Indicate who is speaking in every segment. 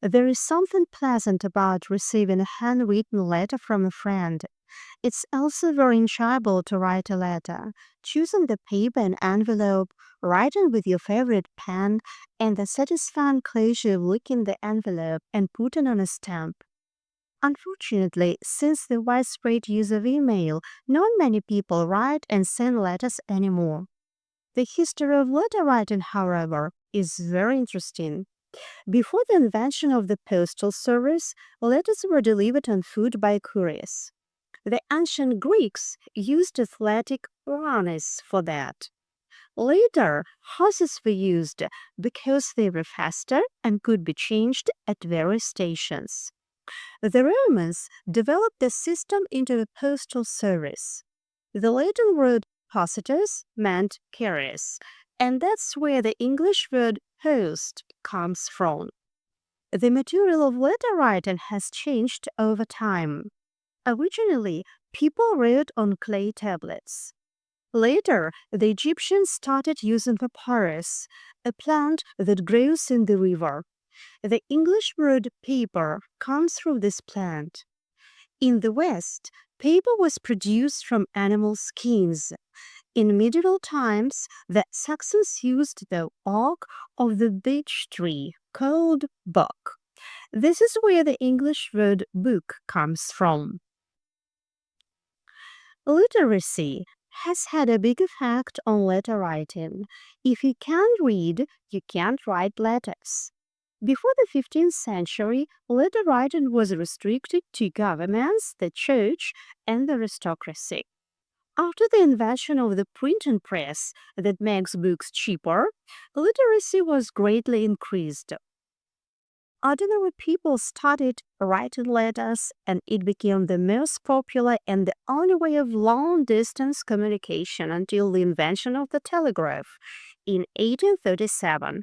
Speaker 1: There is something pleasant about receiving a handwritten letter from a friend. It's also very enjoyable to write a letter. Choosing the paper and envelope, writing with your favorite pen, and the satisfying pleasure of licking the envelope and putting on a stamp. Unfortunately, since the widespread use of email, not many people write and send letters anymore. The history of letter writing, however, is very interesting. Before the invention of the postal service, letters were delivered on foot by couriers. The ancient Greeks used athletic runners for that. Later, horses were used because they were faster and could be changed at various stations. The Romans developed the system into the postal service. The Latin word "positus" meant carriers, and that's where the English word "post" comes from. The material of letter writing has changed over time. Originally, people wrote on clay tablets. Later, the Egyptians started using papyrus, a plant that grows in the river. The English word paper comes from this plant. In the West, paper was produced from animal skins. In medieval times, the Saxons used the bark of the beech tree called buck. This is where the English word book comes from. Literacy has had a big effect on letter writing. If you can't read, you can't write letters. Before the 15th century, letter writing was restricted to governments, the church, and the aristocracy. After the invention of the printing press that makes books cheaper, literacy was greatly increased. Ordinary people started writing letters, and it became the most popular and the only way of long distance communication until the invention of the telegraph in 1837.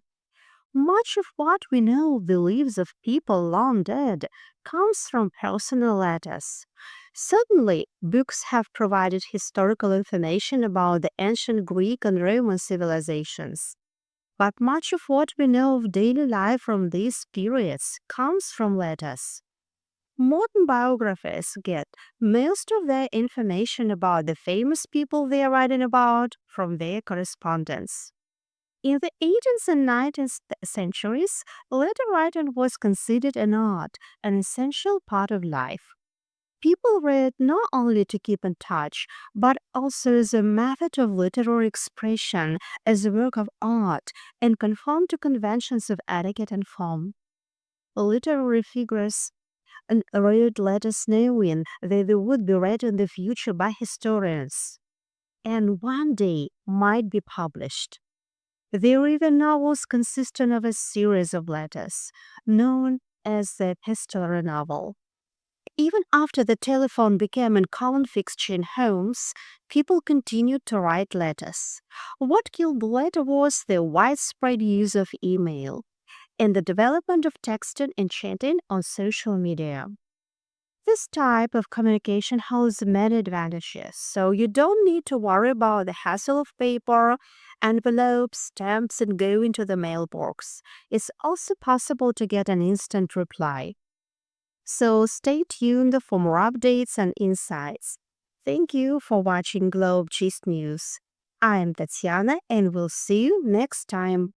Speaker 1: Much of what we know of the lives of people long dead comes from personal letters. Certainly, books have provided historical information about the ancient Greek and Roman civilizations. But much of what we know of daily life from these periods comes from letters. Modern biographers get most of their information about the famous people they are writing about from their correspondence. In the 18th and 19th centuries, letter writing was considered an art, an essential part of life. People read not only to keep in touch, but also as a method of literary expression, as a work of art, and conform to conventions of etiquette and form. Literary figures wrote letters knowing that they would be read in the future by historians, and one day might be published. There were even novels consisting of a series of letters, known as the epistolary novel. Even after the telephone became a common fixture in homes, people continued to write letters. What killed the letter was the widespread use of email and the development of texting and chatting on social media. This type of communication has many advantages, so you don't need to worry about the hassle of paper, envelopes, stamps, and going to the mailbox. It's also possible to get an instant reply. So stay tuned for more updates and insights. Thank you for watching Globe Gist News. I am Tatiana and we'll see you next time.